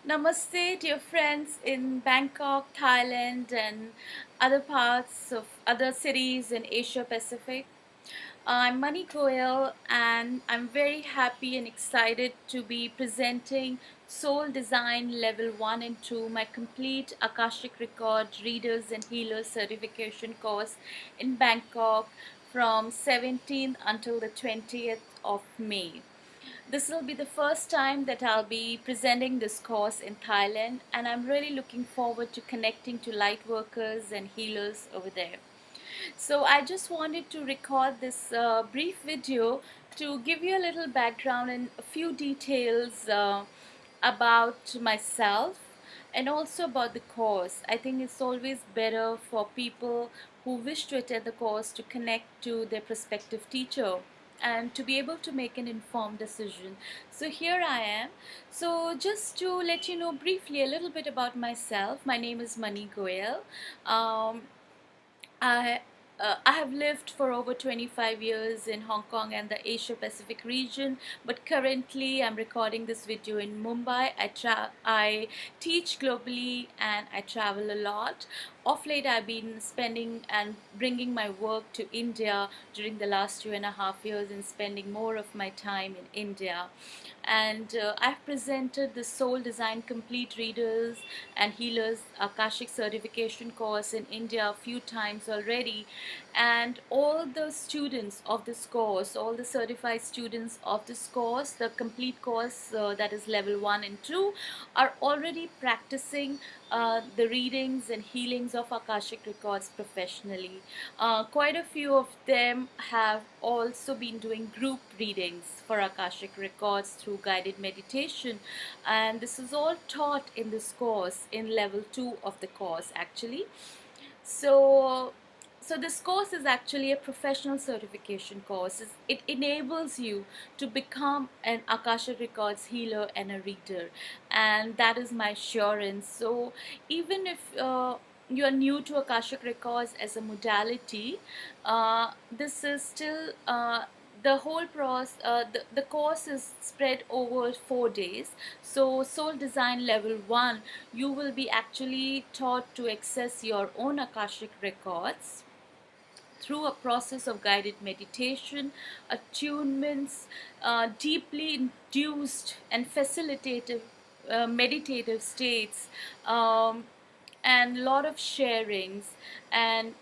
Namaste, dear friends in Bangkok, Thailand, and other parts of other cities in Asia Pacific. I'm Mani Goel, and I'm very happy and excited to be presenting Soul Design Level 1 and 2, my complete Akashic Record Readers and Healers certification course in Bangkok from 17th until the 20th of May. This will be the first time that I'll be presenting this course in Thailand, and I'm really looking forward to connecting to light workers and healers over there. So I just wanted to record this brief video to give you a little background and a few details about myself and also about the course. I think it's always better for people who wish to attend the course to connect to their prospective teacher and to be able to make an informed decision. So here I am. So just to let you know briefly a little bit about myself, my name is Mani Goel. Um, I I have lived for over 25 years in Hong Kong and the Asia Pacific region, but currently I'm recording this video in Mumbai. I teach globally and I travel a lot. Of late, I've been spending and bringing my work to India during the last 2.5 years and spending more of my time in India. And I've presented the Soul Design Complete Readers and Healers Akashic certification course in India a few times already, and all the students of this course, all the certified students of this course, the complete course that is level 1 and 2, are already practicing the readings and healings of Akashic records professionally. Quite a few of them have also been doing group readings for Akashic records through guided meditation, and this is all taught in this course in level 2 of the course actually. So this course is actually a professional certification course. It enables you to become an Akashic Records healer and a reader, and that is my assurance. So even if you are new to Akashic Records as a modality, this is still the whole the course is spread over 4 days. So Soul Design Level 1, you will be actually taught to access your own Akashic records through a process of guided meditation, attunements, deeply induced and facilitative meditative states, and a lot of sharings, and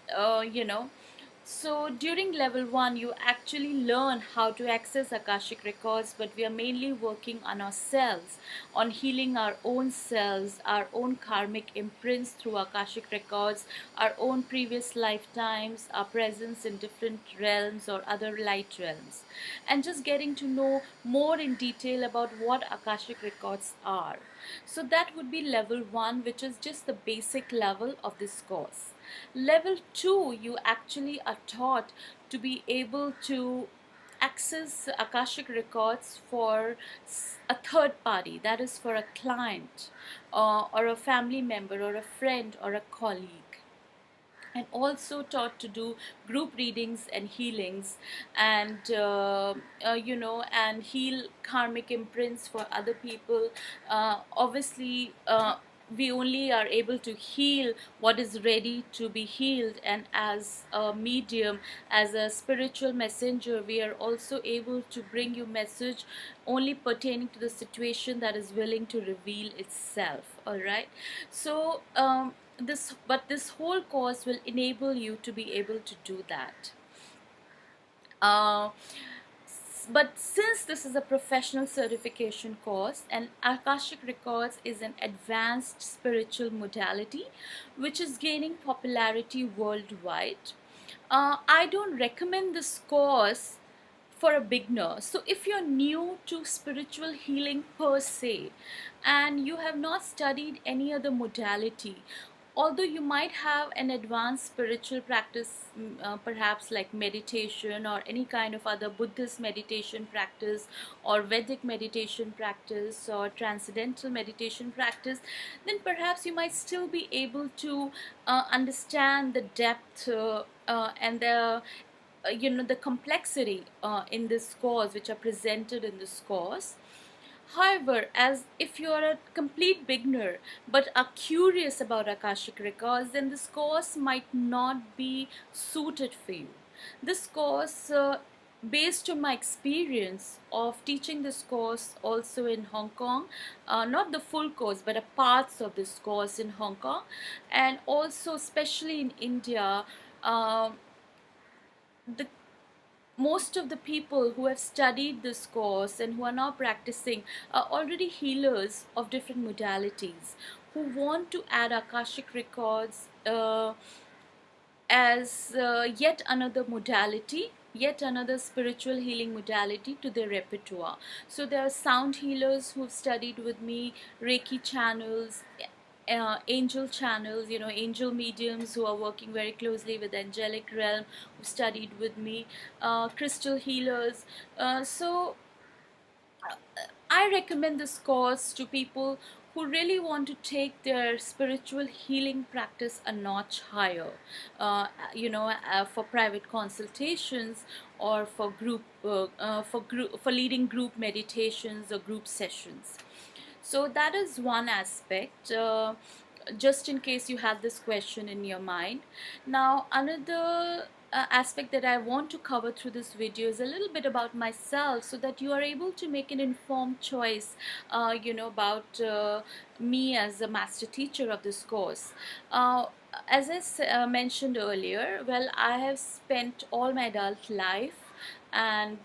so during level 1 you actually learn how to access Akashic records, but we are mainly working on ourselves, on healing our own selves, our own karmic imprints through Akashic records, our own previous lifetimes, our presence in different realms or other light realms, and just getting to know more in detail about what Akashic records are. So that would be level 1, which is just the basic level of this course. Level 2, you actually are taught to be able to access Akashic records for a third party, that is for a client or a family member or a friend or a colleague, and also taught to do group readings and healings, and and heal karmic imprints for other people. Obviously, we only are able to heal what is ready to be healed, and as a medium, as a spiritual messenger, we are also able to bring you message only pertaining to the situation that is willing to reveal itself. All right. So this whole course will enable you to be able to do that. uh, but since this is a professional certification course, and Akashic Records is an advanced spiritual modality which is gaining popularity worldwide, I don't recommend this course for a beginner. So if you're new to spiritual healing per se and you have not studied any other modality, although you might have an advanced spiritual practice, perhaps like meditation or any kind of other Buddhist meditation practice or Vedic meditation practice or transcendental meditation practice, then perhaps you might still be able to understand the depth and the complexity in this course which are presented in this course. However, as if you are a complete beginner but are curious about Akashic records, then this course might not be suited for you. This course, based on my experience of teaching this course also in Hong Kong, not the full course but a parts of this course in Hong Kong, and also especially in India, the most of the people who have studied this course and who are now practicing are already healers of different modalities who want to add Akashic records as yet another modality, yet another spiritual healing modality to their repertoire. So there are sound healers who have studied with me, Reiki channels, angel channels, angel mediums who are working very closely with the angelic realm, who studied with me, crystal healers. So I recommend this course to people who really want to take their spiritual healing practice a notch higher, for private consultations or for leading group meditations or group sessions. So that is one aspect. Just in case you have this question in your mind. Now, another aspect that I want to cover through this video is a little bit about myself, so that you are able to make an informed choice, about me as a master teacher of this course. As I mentioned earlier, well, I have spent all my adult life and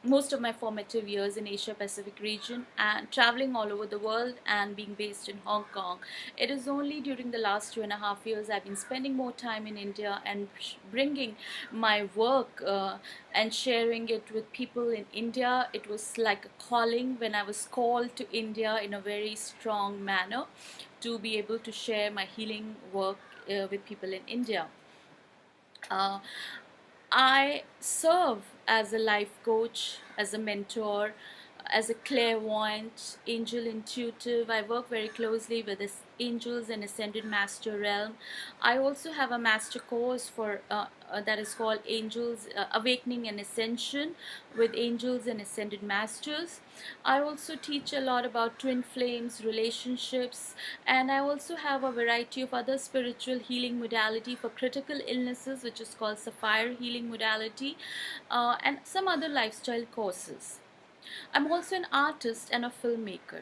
most of my formative years in Asia Pacific region and traveling all over the world and being based in Hong Kong. It is only during the last 2.5 years I've been spending more time in India and bringing my work and sharing it with people in India. It was like a calling when I was called to India in a very strong manner to be able to share my healing work with people in India. Uh, I serve as a life coach, as a mentor, as a clairvoyant, angel intuitive. I work very closely with angels and ascended master realm. I also have a master course for that is called Angels Awakening and Ascension with angels and ascended masters. I also teach a lot about twin flames, relationships, and I also have a variety of other spiritual healing modality for critical illnesses, which is called Sapphire Healing Modality, and some other lifestyle courses. I'm also an artist and a filmmaker.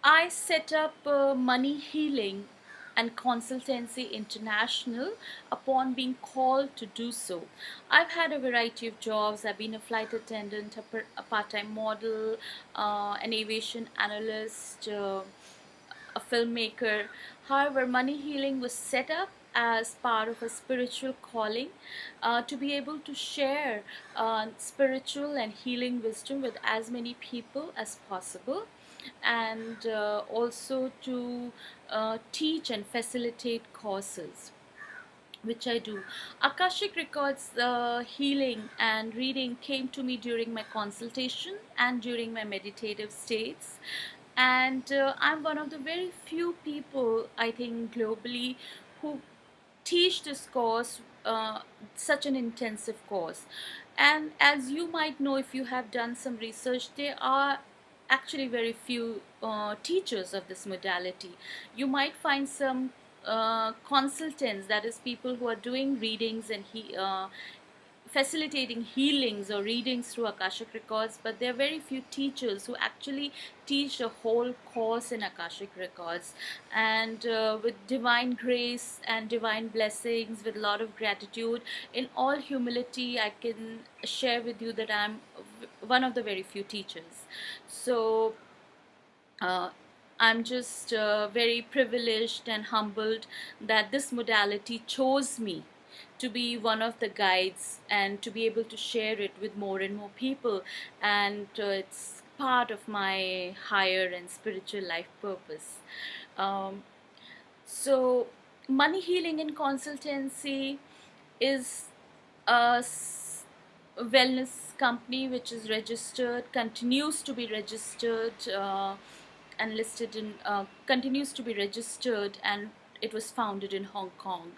I set up Money Healing and Consultancy International upon being called to do so. I've had a variety of jobs. I've been a flight attendant, a part-time model, an aviation analyst, a filmmaker. However, Money Healing was set up as part of a spiritual calling to be able to share spiritual and healing wisdom with as many people as possible, and also to teach and facilitate courses, which I do. Akashic Records healing and reading came to me during my consultation and during my meditative states. And I'm one of the very few people, I think, globally who teach this course, such an intensive course. And as you might know, if you have done some research, there are actually very few teachers of this modality. You might find some consultants, that is people who are doing readings and facilitating healings or readings through Akashic records, but there are very few teachers who actually teach a whole course in Akashic records. And with divine grace and divine blessings, with a lot of gratitude, in all humility, I can share with you that I'm one of the very few teachers. So uh, I'm just very privileged and humbled that this modality chose me to be one of the guides and to be able to share it with more and more people. And it's part of my higher and spiritual life purpose. Um, so, Money Healing and Consultancy is a wellness company which is registered, continues to be registered, and listed in, continues to be registered, and it was founded in Hong Kong.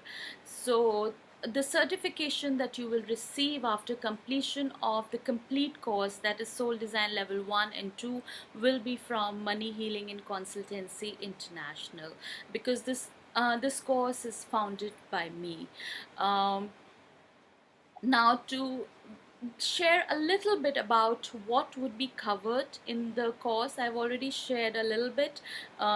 So the certification that you will receive after completion of the complete course, that is Soul Design Level 1 and 2, will be from Money Healing and Consultancy International, because this course is founded by me. Now, to share a little bit about what would be covered in the course, I've already shared a little bit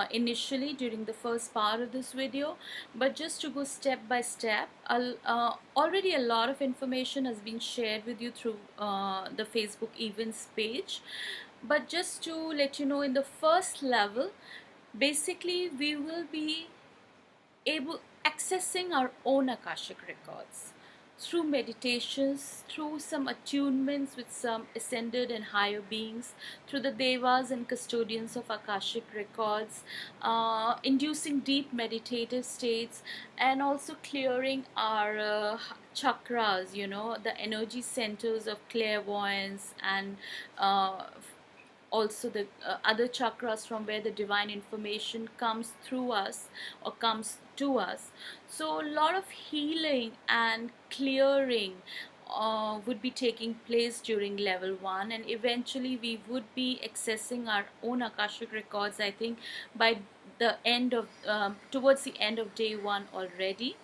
initially during the first part of this video, but just to go step by step, already a lot of information has been shared with you through the Facebook events page. But just to let you know, in the first level, basically we will be accessing our own Akashic records through meditations, through some attunements with some ascended and higher beings, through the devas and custodians of Akashic records, inducing deep meditative states, and also clearing our chakras, the energy centers of clairvoyance, and also the other chakras from where the divine information comes through us or comes to us. So a lot of healing and clearing would be taking place during level 1, and eventually we would be accessing our own Akashic records, I think by the end of towards the end of day 1 already.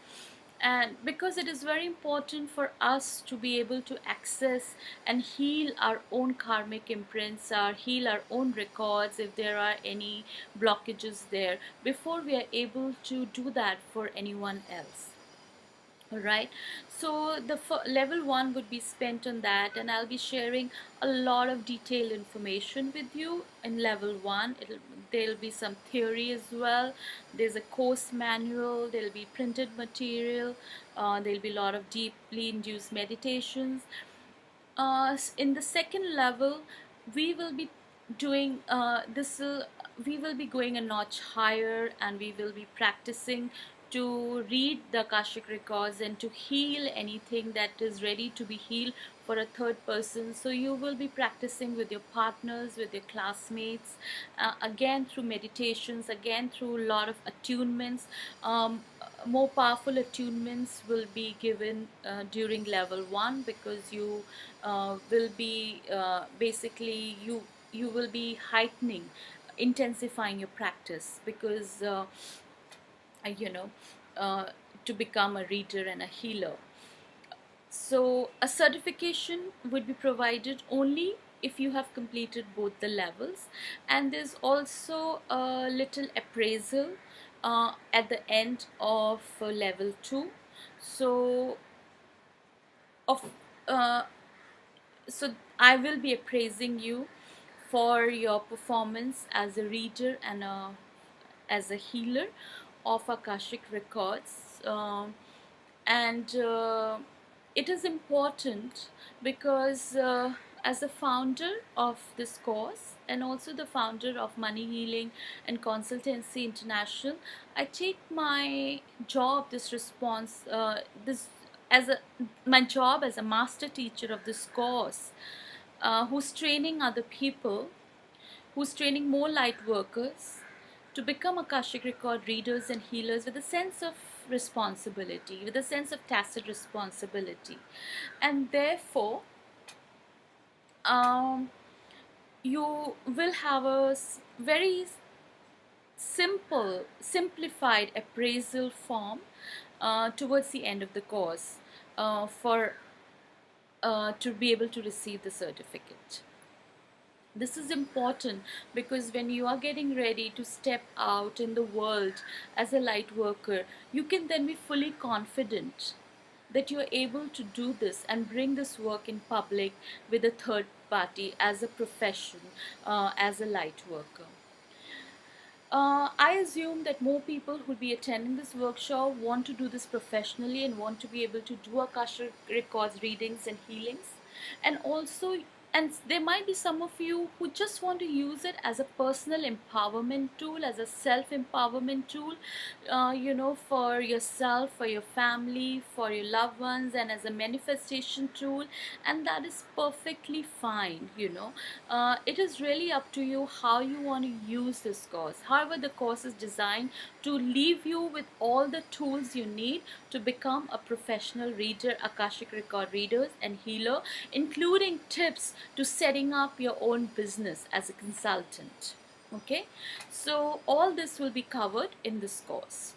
And because it is very important for us to be able to access and heal our own karmic imprints, or heal our own records if there are any blockages there, before we are able to do that for anyone else. Alright, so the level 1 would be spent on that, and I'll be sharing a lot of detailed information with you in level 1. There'll be some theory as well. There's a course manual, there'll be printed material, there'll be a lot of deeply induced meditations. In the second level, we will be doing we will be going a notch higher, and we will be practicing to read the Akashic records and to heal anything that is ready to be healed for a third person. So you will be practicing with your partners, with your classmates, again through meditations, again through a lot of attunements. More powerful attunements will be given during level 1, because you will be basically you will be heightening, intensifying your practice, because you know to become a reader and a healer. So a certification would be provided only if you have completed both the levels, and there's also a little appraisal at the end of level 2. So of so I will be appraising you for your performance as a reader and as a healer of Akashic records. And it is important because as a founder of this course, and also the founder of Money Healing and Consultancy International, I take my job, this as my job as a master teacher of this course, who's training other people, who's training more light workers to become Akashic record readers and healers, with a sense of responsibility, with a sense of tacit responsibility. And therefore, you will have a very simplified appraisal form towards the end of the course for to be able to receive the certificate. This is important because when you are getting ready to step out in the world as a light worker, you can then be fully confident that you are able to do this and bring this work in public with a third party as a profession, as a light worker. I assume that more people who will be attending this workshop want to do this professionally and want to be able to do Akashic records readings and healings. And also And there might be some of you who just want to use it as a personal empowerment tool, as a self-empowerment tool, for yourself, for your family, for your loved ones, and as a manifestation tool. And that is perfectly fine. It is really up to you how you want to use this course. However, the course is designed to leave you with all the tools you need to become a professional reader, Akashic record readers and healer, including tips to setting up your own business as a consultant. Okay, so all this will be covered in this course.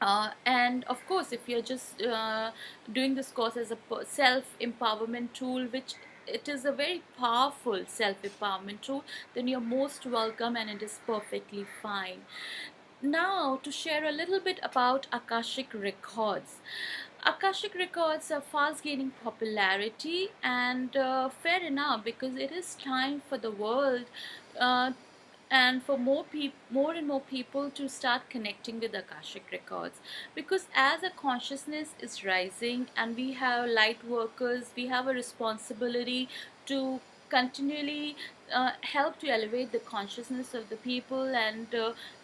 And of course, if you're just doing this course as a self-empowerment tool, which it is a very powerful self-empowerment tool, then you're most welcome and it is perfectly fine. Now, to share a little bit about Akashic records. Akashic records are fast gaining popularity, and fair enough, because it is time for the world uh, and for more and more people to start connecting with Akashic records, because as a consciousness is rising and we have light workers, we have a responsibility to continually help to elevate the consciousness of the people. And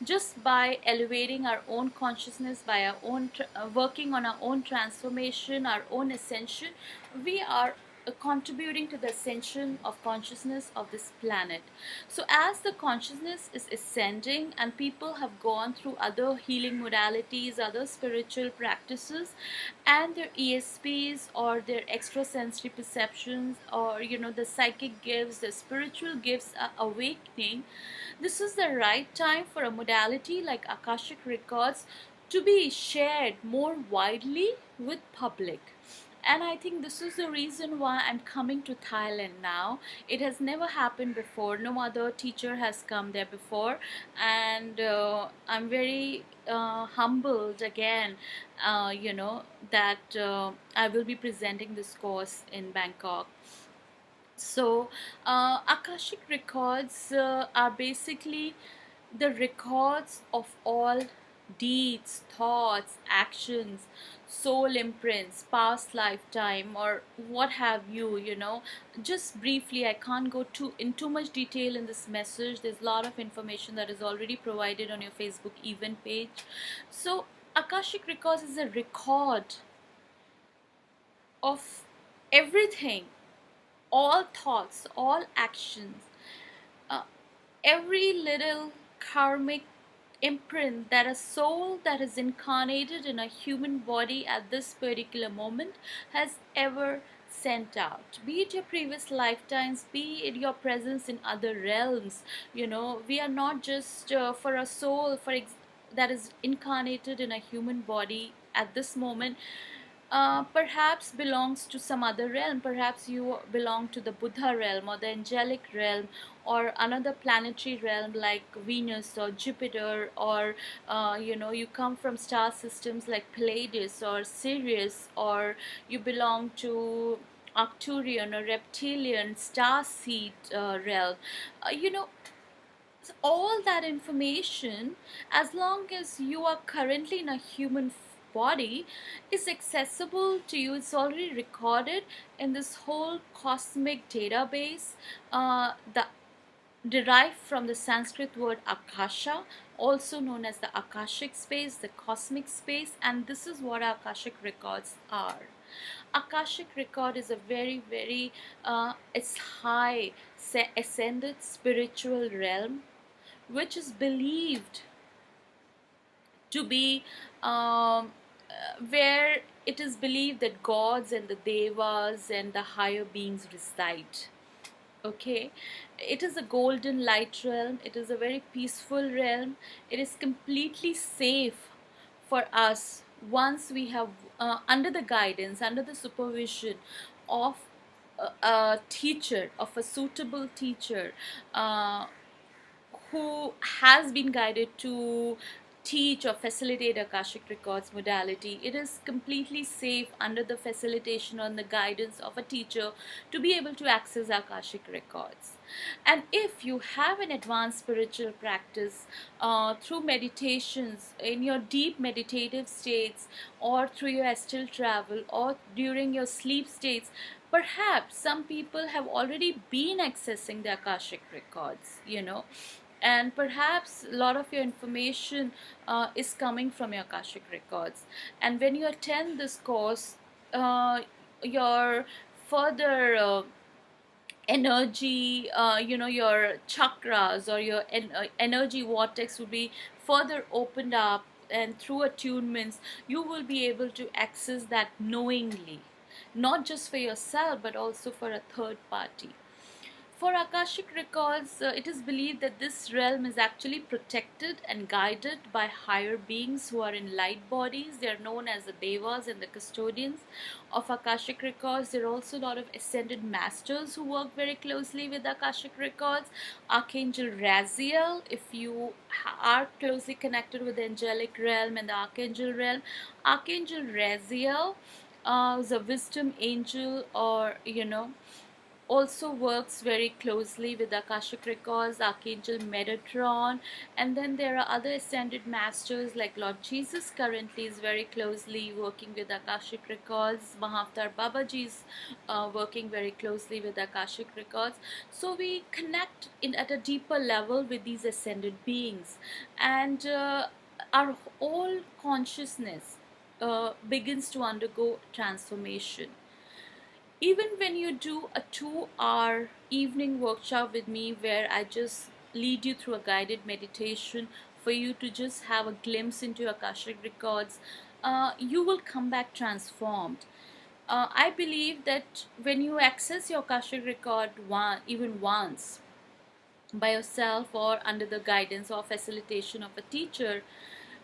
just by elevating our own consciousness, by our own working on our own transformation, our own ascension, we are contributing to the ascension of consciousness of this planet. So as the consciousness is ascending and people have gone through other healing modalities, other spiritual practices, and their ESPs or their extrasensory perceptions, or the psychic gifts, the spiritual gifts are awakening, this is the right time for a modality like Akashic records to be shared more widely with public. And I think this is the reason why I'm coming to Thailand now. It has never happened before. No other teacher has come there before. And I'm very humbled again, that I will be presenting this course in Bangkok. So, Akashic records are basically the records of all deeds, thoughts, actions, soul imprints, past lifetime, or what have you. Just briefly, I can't go in too much detail in this message. There's a lot of information that is already provided on your Facebook event page. So, Akashic records is a record of everything, all thoughts, all actions, uh, every little karmic imprint that a soul that is incarnated in a human body at this particular moment has ever sent out, be it your previous lifetimes, be it your presence in other realms. We are not just for a soul that is incarnated in a human body at this moment, perhaps belongs to some other realm. Perhaps you belong to the Buddha realm or the angelic realm or another planetary realm like Venus or Jupiter, or you come from star systems like Pleiades or Sirius, or you belong to Arcturian or reptilian star seed realm. So all that information, as long as you are currently in a human body, is accessible to you. It's already recorded in this whole cosmic database, the derived from the Sanskrit word Akasha, also known as the Akashic space, the cosmic space. And this is what Akashic records are. Akashic record is a very, very it's high ascended spiritual realm, which is believed to be where it is believed that gods and the devas and the higher beings reside. Okay, it is a golden light realm. It is a very peaceful realm. It is completely safe for us once we have under the guidance, under the supervision of a teacher, of a suitable teacher, who has been guided to teach or facilitate Akashic records modality. It is completely safe under the facilitation and the guidance of a teacher to be able to access Akashic records. And if you have an advanced spiritual practice through meditations, in your deep meditative states, or through your astral travel, or during your sleep states, Perhaps some people have already been accessing the Akashic records, and perhaps a lot of your information is coming from your Akashic records. And when you attend this course, your further energy, your chakras or your energy vortex will be further opened up, and through attunements you will be able to access that knowingly, not just for yourself but also for a third party. For Akashic records, it is believed that this realm is actually protected and guided by higher beings who are in light bodies. They are known as the Devas and the custodians of Akashic records. There are also a lot of ascended masters who work very closely with Akashic records. Archangel Raziel, if you are closely connected with the angelic realm and the archangel realm, Archangel Raziel is a wisdom angel, or also works very closely with Akashic records, Archangel Metatron, and then there are other ascended masters like Lord Jesus currently is very closely working with Akashic records. Mahavatar Babaji is working very closely with Akashic records. So we connect at a deeper level with these ascended beings, and our whole consciousness begins to undergo transformation. Even when you do a 2-hour evening workshop with me where I just lead you through a guided meditation for you to just have a glimpse into Akashic records, you will come back transformed. I believe that when you access your Akashic record even once by yourself or under the guidance or facilitation of a teacher,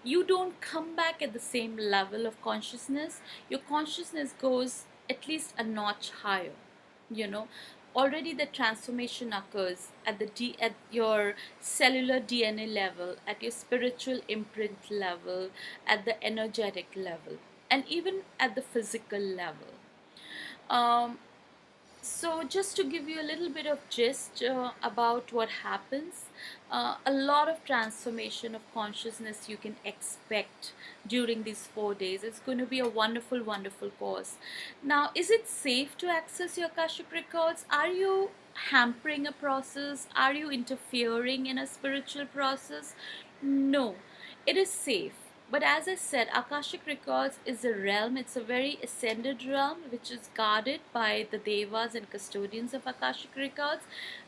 you don't come back at the same level of consciousness. Your consciousness goes at least a notch higher. you know Already the transformation occurs at your cellular DNA level, at your spiritual imprint level, at the energetic level, and even at the physical level. um, so just to give you a little bit of gist about what happens, a lot of transformation of consciousness you can expect during these 4 days. It's going to be a wonderful, wonderful course. Now, is it safe to access your Akashic records? Are you hampering a process? Are you interfering in a spiritual process? No, it is safe. But as I said, Akashic records is a realm. It's a very ascended realm which is guarded by the Devas and custodians of Akashic records,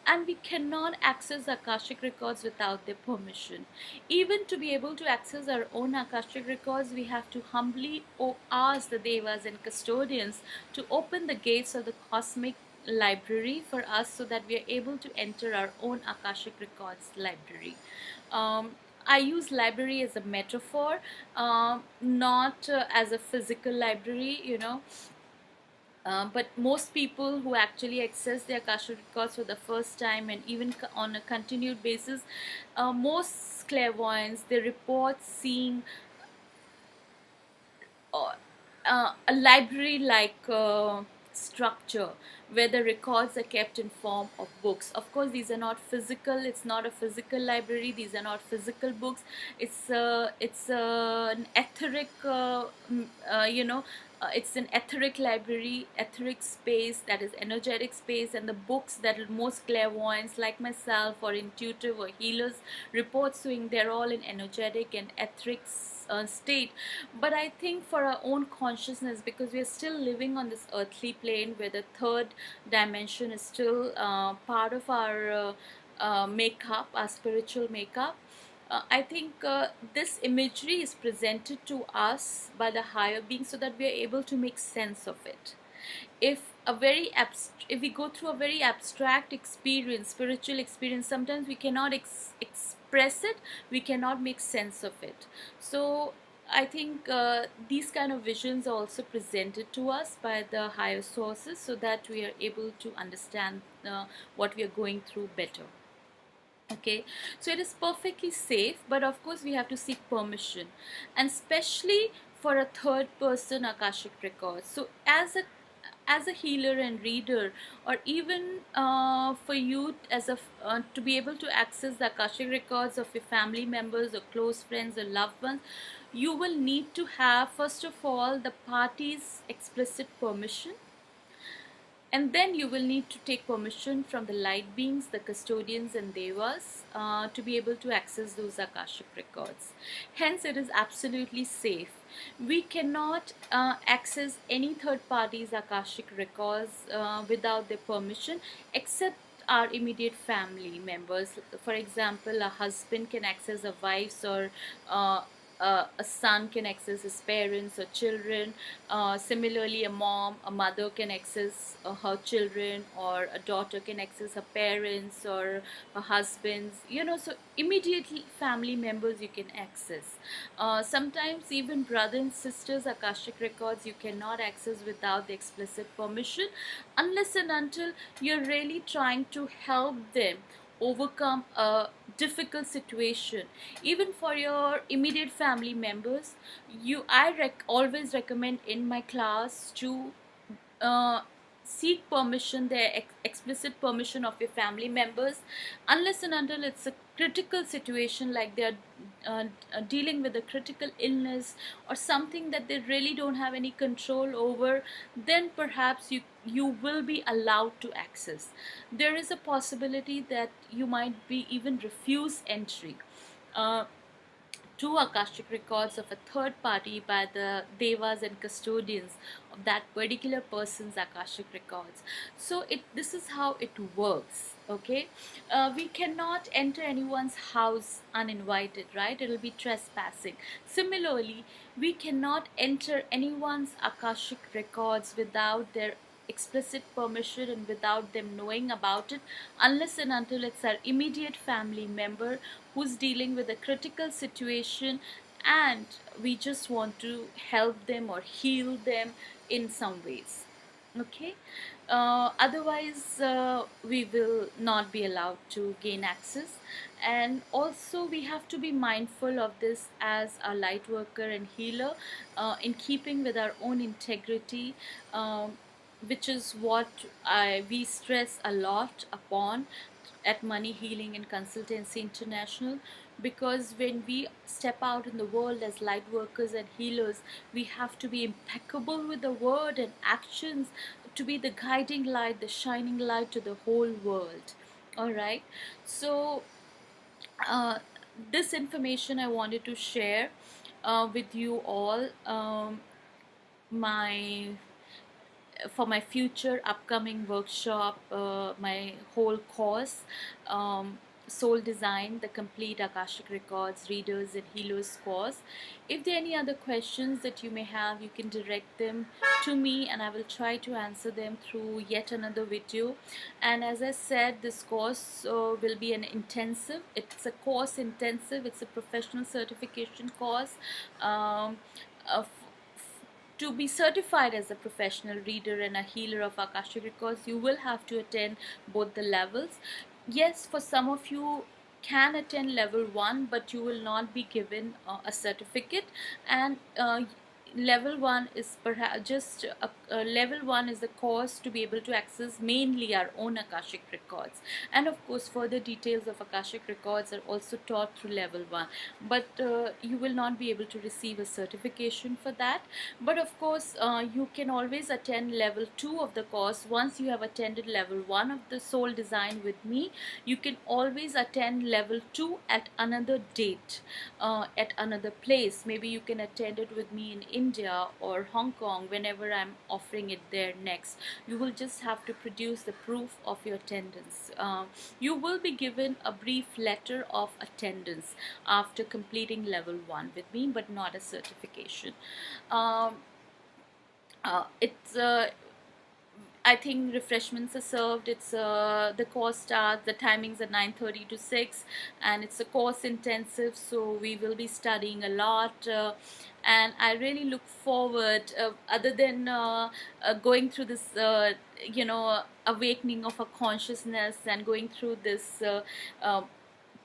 and we cannot access Akashic records without their permission. Even to be able to access our own Akashic records, we have to humbly ask the Devas and custodians to open the gates of the cosmic library for us so that we are able to enter our own Akashic records library. I use library as a metaphor, not as a physical library, but most people who actually access their Akashic records for the first time and even on a continued basis, most clairvoyants, they report seeing a library like structure where the records are kept in form of books. Of course, these are not physical. It's not a physical library. These are not physical books. It's an etheric it's an etheric library, etheric space, that is energetic space, and the books that most clairvoyants like myself or intuitive or healers report seeing, they're all in energetic and etheric state. But I think for our own consciousness, because we are still living on this earthly plane where the third dimension is still part of our makeup, our spiritual makeup, I think this imagery is presented to us by the higher being so that we are able to make sense of it. If we go through a very abstract experience, spiritual experience, sometimes we cannot express it, we cannot make sense of it. So I think these kind of visions are also presented to us by the higher sources so that we are able to understand what we are going through better. Okay, so it is perfectly safe, but of course we have to seek permission, and especially for a third person Akashic records. So as a healer and reader, or even for you to be able to access the Akashic records of your family members or close friends or loved ones, you will need to have, first of all, the party's explicit permission. And then you will need to take permission from the light beings, the custodians and devas, to be able to access those Akashic records. Hence, it is absolutely safe. We cannot access any third party's Akashic records without their permission, except our immediate family members. For example, a husband can access a wife's, or a son can access his parents or children. Similarly, a mother can access her children, or a daughter can access her parents or her husbands. So immediately family members you can access. Sometimes even brother and sisters Akashic records you cannot access without the explicit permission, unless and until you're really trying to help them overcome a difficult situation. Even for your immediate family members, always recommend in my class to uh, seek permission, their explicit permission of your family members, unless and until it's a critical situation, like they're dealing with a critical illness or something that they really don't have any control over. Then perhaps you will be allowed to access. There is a possibility that you might be even refused entry uh, to Akashic records of a third party by the devas and custodians of that particular person's Akashic records. So this is how it works. Okay, we cannot enter anyone's house uninvited, right? It'll be trespassing. Similarly, we cannot enter anyone's Akashic records without their explicit permission and without them knowing about it, unless and until it's our immediate family member who's dealing with a critical situation and we just want to help them or heal them in some ways. Okay, otherwise we will not be allowed to gain access. And also we have to be mindful of this as a light worker and healer, in keeping with our own integrity, which is what we stress a lot upon at Money Healing and Consultancy International. Because when we step out in the world as light workers and healers, we have to be impeccable with the word and actions to be the guiding light, the shining light to the whole world. All right, so uh, this information I wanted to share with you all. My For my future upcoming workshop, my whole course, Soul Design, the complete Akashic Records Readers and Healers course. If there are any other questions that you may have, you can direct them to me and I will try to answer them through yet another video. And as I said, this course will be an intensive. It's a course intensive. It's a professional certification course. Uh, to be certified as a professional reader and a healer of Akashic records, you will have to attend both the levels. Yes, for some of you can attend level 1, but you will not be given a certificate. And level 1 is perhaps just level 1 is the course to be able to access mainly our own Akashic records, and of course further details of Akashic records are also taught through level 1, but you will not be able to receive a certification for that. But of course you can always attend level 2 of the course. Once you have attended level 1 of the Soul Design with me, you can always attend level 2 at another date, at another place. Maybe you can attend it with me in India or Hong Kong whenever I'm offering it there next. You will just have to produce the proof of your attendance. You will be given a brief letter of attendance after completing level 1 with me, but not a certification. It's I think refreshments are served. It's the course starts. The timings are 9:30 to 6, and it's a course intensive. So we will be studying a lot, and I really look forward. Other than going through this, awakening of a consciousness and going through this.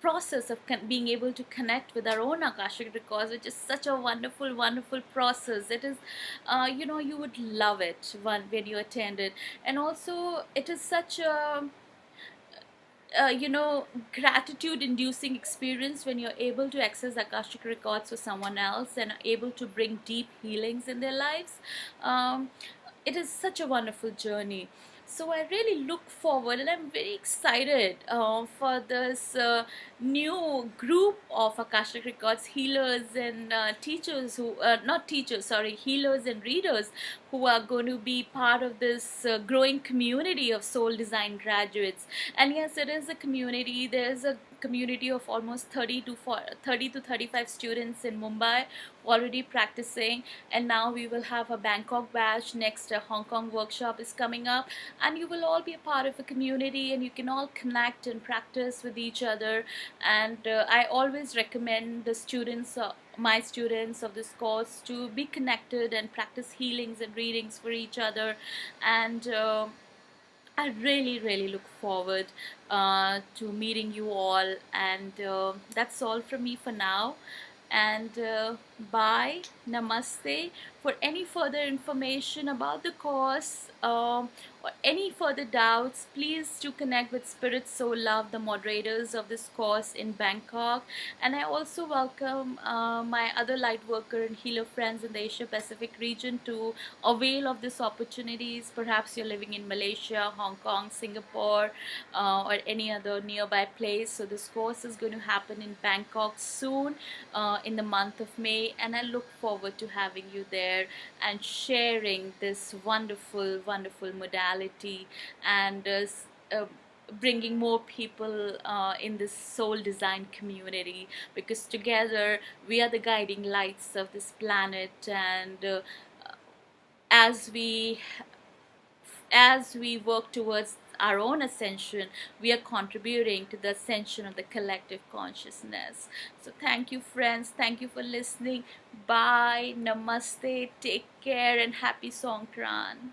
Process of being able to connect with our own Akashic records, which is such a wonderful process. It is, you would love it when you attend it. And also it is such a gratitude inducing experience when you're able to access Akashic records for someone else and are able to bring deep healings in their lives. It is such a wonderful journey. So I really look forward, and I'm very excited for this new group of Akashic Records healers and teachers who, not teachers, sorry, healers and readers who are going to be part of this growing community of soul design graduates. And yes, it is a community. There's a community of almost 30 to 35 students in Mumbai already practicing, and now we will have a Bangkok batch. Next, a Hong Kong workshop is coming up, and you will all be a part of a community, and you can all connect and practice with each other. And I always recommend the students, my students of this course, to be connected and practice healings and readings for each other. And I really, really look forward to meeting you all. And that's all from me for now. And bye, namaste. For any further information about the course or any further doubts, please do connect with Spirit Soul Love, the moderators of this course in Bangkok. And I also welcome my other light worker and healer friends in the Asia Pacific region to avail of these opportunities. Perhaps you're living in Malaysia, Hong Kong, Singapore, or any other nearby place. So this course is going to happen in Bangkok soon, in the month of May, and I look forward to having you there and sharing this wonderful, wonderful modality, and bringing more people in this soul design community, because together we are the guiding lights of this planet. And as we as we work towards our own ascension, we are contributing to the ascension of the collective consciousness. So thank you, friends. Thank you for listening. Bye. Namaste. Take care and happy Songkran.